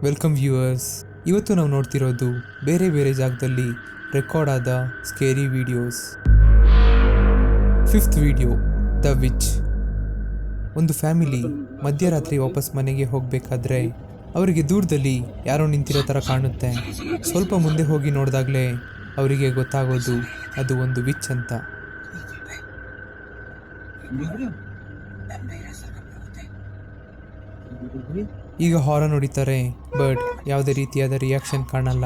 Welcome viewers. ಇವತ್ತು ನಾವು ನೋಡ್ತಿರೋದು ಬೇರೆ ಬೇರೆ ಜಾಗದಲ್ಲಿ ರೆಕಾರ್ಡ್ ಆದ scary videos. 5th video, the which. ಒಂದು ಫ್ಯಾಮಿಲಿ ಮಧ್ಯರಾತ್ರಿ ವಾಪಸ್ ಮನೆಗೆ ಹೋಗಬೇಕಾದ್ರೆ ಅವರಿಗೆ ದೂರದಲ್ಲಿ ಯಾರೋ ನಿಂತಿರೋ ಥರ ಕಾಣುತ್ತೆ. ಸ್ವಲ್ಪ ಮುಂದೆ ಹೋಗಿ ನೋಡಿದಾಗಲೇ ಅವರಿಗೆ ಗೊತ್ತಾಗೋದು ಅದು ಒಂದು ವಿಚ್ ಅಂತ. ಈಗ ಹಾರನ್ ಹೊಡಿತಾರೆ, ಬಟ್ ಯಾವುದೇ ರೀತಿಯಾದ ರಿಯಾಕ್ಷನ್ ಕಾಣಲ್ಲ.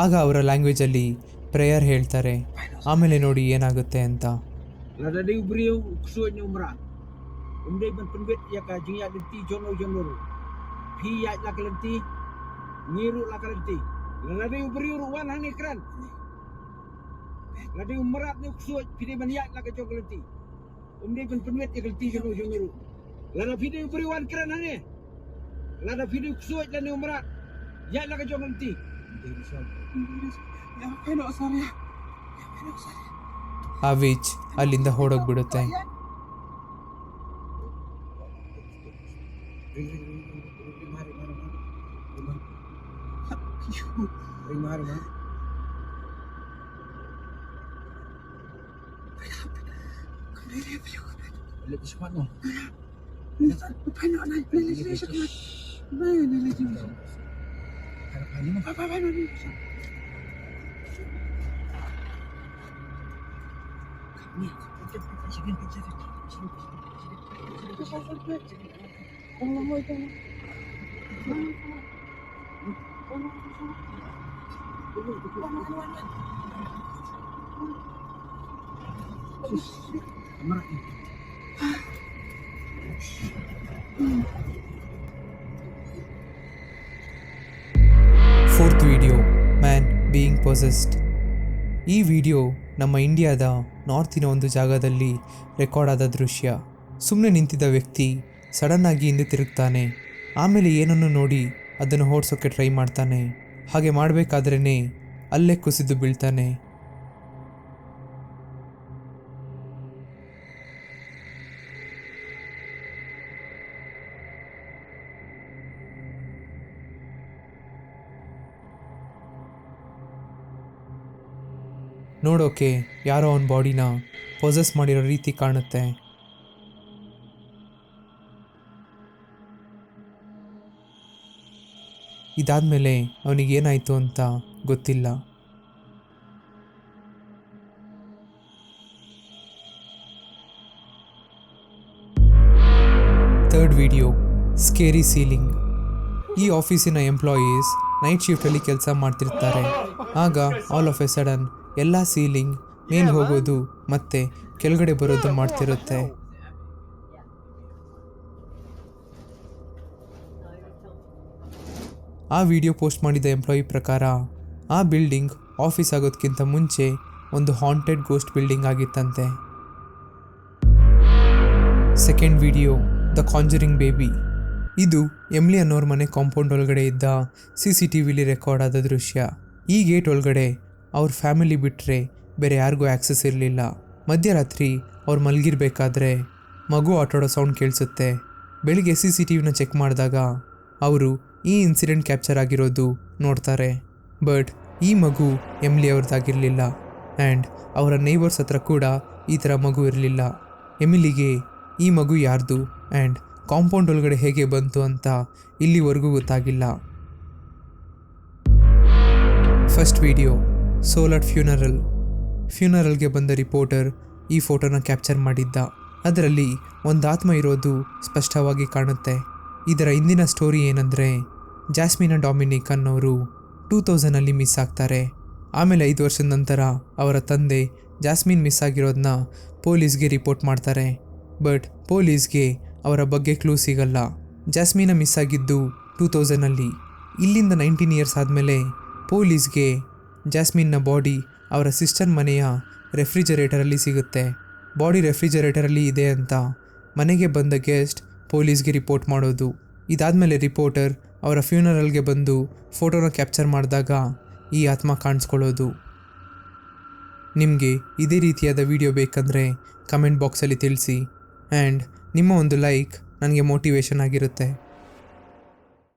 ಆಗ ಅವರ ಲ್ಯಾಂಗ್ವೇಜಲ್ಲಿ ಪ್ರೇಯರ್ ಹೇಳ್ತಾರೆ. ಆಮೇಲೆ ನೋಡಿ ಏನಾಗುತ್ತೆ ಅಂತ. Ngiru lah kalanti. Lalade ubri uruan hang ekran. Lalade umrat ni uksuat pide banyak lah kacau kalanti. Umde pun penwet ya kalanti jono jono. Lada pide ubri uruan kran hang eh. Lada pide uksuat dan umrat. Ya lah kacau kalanti. Ya kena saya. ಆ which ಅಲ್ಲಿಂದ ಹೊರಡೋಗ್ಬಿಡುತ್ತೆ. Rimar. Lihat di sana. Paano na? Fourth video, man being possessed. ಈ video ನಮ್ಮ ಇಂಡಿಯಾದ ನಾರ್ತಿನ ಒಂದು ಜಾಗದಲ್ಲಿ record ಆದ ದೃಶ್ಯ. ಸುಮ್ಮನೆ ನಿಂತಿದ್ದ ವ್ಯಕ್ತಿ ಸಡನ್ನಾಗಿ ಹಿಂದೆ ತಿರುಗ್ತಾನೆ. ಆಮೇಲೆ ಏನನ್ನು ನೋಡಿ ಅದನ್ನು ಓಡಿಸೋಕ್ಕೆ ಟ್ರೈ ಮಾಡ್ತಾನೆ. ಹಾಗೆ ಮಾಡಬೇಕಾದ್ರೇ ಅಲ್ಲೇ ಕುಸಿದು ಬೀಳ್ತಾನೆ. ನೋಡೋಕೆ ಯಾರೋ ಅವನ ಬಾಡಿನ ಪೊಸೆಸ್ ಮಾಡಿರೋ ರೀತಿ ಕಾಣುತ್ತೆ. ಇದಾದ್ಮೇಲೆ ಅವನಿಗೇನಾಯಿತು ಅಂತ ಗೊತ್ತಿಲ್ಲ. Third video, scary ceiling. ಈ ಆಫೀಸಿನ ಎಂಪ್ಲಾಯೀಸ್ ನೈಟ್ ಶಿಫ್ಟಲ್ಲಿ ಕೆಲಸ ಮಾಡ್ತಿರ್ತಾರೆ. ಆಗ ಆಲ್ ಆಫ್ ಎ ಸಡನ್ ಎಲ್ಲ ಸೀಲಿಂಗ್ ಮೇಲೆ ಹೋಗೋದು ಮತ್ತೆ ಕೆಳಗಡೆ ಬರೋದು ಮಾಡ್ತಿರುತ್ತೆ. ಆ ವಿಡಿಯೋ ಪೋಸ್ಟ್ ಮಾಡಿದ ಎಂಪ್ಲಾಯಿ ಪ್ರಕಾರ ಆ ಬಿಲ್ಡಿಂಗ್ ಆಫೀಸ್ ಆಗೋದಕ್ಕಿಂತ ಮುಂಚೆ ಒಂದು ಹಾಂಟೆಡ್ ಗೋಸ್ಟ್ ಬಿಲ್ಡಿಂಗ್ ಆಗಿತ್ತಂತೆ. Second video, the conjuring baby. ಇದು ಎಮ್ಲಿ ಅನ್ನೋರ ಮನೆ ಕಾಂಪೌಂಡ್ ಒಳಗಡೆ ಇದ್ದ CCTVಲಿ ರೆಕಾರ್ಡ್ ಆದ ದೃಶ್ಯ. ಈ ಗೇಟ್ ಒಳಗಡೆ ಅವ್ರ ಫ್ಯಾಮಿಲಿ ಬಿಟ್ಟರೆ ಬೇರೆ ಯಾರಿಗೂ ಆ್ಯಕ್ಸಸ್ ಇರಲಿಲ್ಲ. ಮಧ್ಯರಾತ್ರಿ ಅವ್ರು ಮಲಗಿರ್ಬೇಕಾದ್ರೆ ಮಗು ಆಟಾಡೋ ಸೌಂಡ್ ಕೇಳಿಸುತ್ತೆ. ಬೆಳಿಗ್ಗೆ CCTVನ ಚೆಕ್ ಮಾಡಿದಾಗ ಅವರು ಈ ಇನ್ಸಿಡೆಂಟ್ ಕ್ಯಾಪ್ಚರ್ ಆಗಿರೋದು ನೋಡ್ತಾರೆ. ಬಟ್ ಈ ಮಗು ಎಮ್ಲಿ ಅವ್ರದ್ದಾಗಿರಲಿಲ್ಲ. ಆ್ಯಂಡ್ ಅವರ ನೇಬರ್ಸ್ ಹತ್ರ ಕೂಡ ಈ ಥರ ಮಗು ಇರಲಿಲ್ಲ. ಎಮಿಲಿಗೆ ಈ ಮಗು ಯಾರ್ದು ಆ್ಯಂಡ್ ಕಾಂಪೌಂಡ್ ಒಳಗಡೆ ಹೇಗೆ ಬಂತು ಅಂತ ಇಲ್ಲಿವರೆಗೂ ಗೊತ್ತಾಗಿಲ್ಲ. ಫಸ್ಟ್ ವಿಡಿಯೋ, ಸೋಲಟ್ ಫ್ಯೂನರಲ್ಗೆ ಬಂದ ರಿಪೋರ್ಟರ್ ಈ ಫೋಟೋನ ಕ್ಯಾಪ್ಚರ್ ಮಾಡಿದ್ದ. ಅದರಲ್ಲಿ ಒಂದು ಆತ್ಮ ಇರೋದು ಸ್ಪಷ್ಟವಾಗಿ ಕಾಣುತ್ತೆ. ಇದರ ಹಿಂದಿನ ಸ್ಟೋರಿ ಏನಂದರೆ, ಜಾಸ್ಮಿನಾ ಡೊಮಿನಿಕ್ ಅನ್ನೋರು 2000ಅಲ್ಲಿ ಮಿಸ್ ಆಗ್ತಾರೆ. ಆಮೇಲೆ 5 ವರ್ಷದ ನಂತರ ಅವರ ತಂದೆ ಜಾಸ್ಮಿನ್ ಮಿಸ್ ಆಗಿರೋದನ್ನ ಪೊಲೀಸ್ಗೆ ರಿಪೋರ್ಟ್ ಮಾಡ್ತಾರೆ. ಬಟ್ ಪೊಲೀಸ್ಗೆ ಅವರ ಬಗ್ಗೆ ಕ್ಲೂ ಸಿಗಲ್ಲ. ಜಾಸ್ಮಿನಾ ಮಿಸ್ ಆಗಿದ್ದು 2000ಅಲ್ಲಿ. ಇಲ್ಲಿಂದ 19 ಇಯರ್ಸ್ ಆದಮೇಲೆ ಪೊಲೀಸ್ಗೆ ಜಾಸ್ಮಿನ್ನ ಬಾಡಿ ಅವರ ಸಿಸ್ಟರ್ ಮನೆಯ ರೆಫ್ರಿಜರೇಟರಲ್ಲಿ ಸಿಗುತ್ತೆ. ಬಾಡಿ ರೆಫ್ರಿಜರೇಟರಲ್ಲಿ ಇದೆ ಅಂತ ಮನೆಗೆ ಬಂದ ಗೆಸ್ಟ್ ಪೊಲೀಸ್ಗೆ ರಿಪೋರ್ಟ್ ಮಾಡೋದು. ಇದಾದಮೇಲೆ ರಿಪೋರ್ಟರ್ ಅವರ ಫ್ಯೂನರಲ್ಗೆ ಬಂದು ಫೋಟೋನ ಕ್ಯಾಪ್ಚರ್ ಮಾಡಿದಾಗ ಈ ಆತ್ಮ ಕಾಣಿಸ್ಕೊಳ್ಳೋದು. ನಿಮಗೆ ಇದೇ ರೀತಿಯಾದ ವಿಡಿಯೋ ಬೇಕಂದರೆ ಕಮೆಂಟ್ ಬಾಕ್ಸಲ್ಲಿ ತಿಳಿಸಿ. ಆ್ಯಂಡ್ ನಿಮ್ಮ ಒಂದು ಲೈಕ್ ನನಗೆ ಮೋಟಿವೇಶನ್ ಆಗಿರುತ್ತೆ.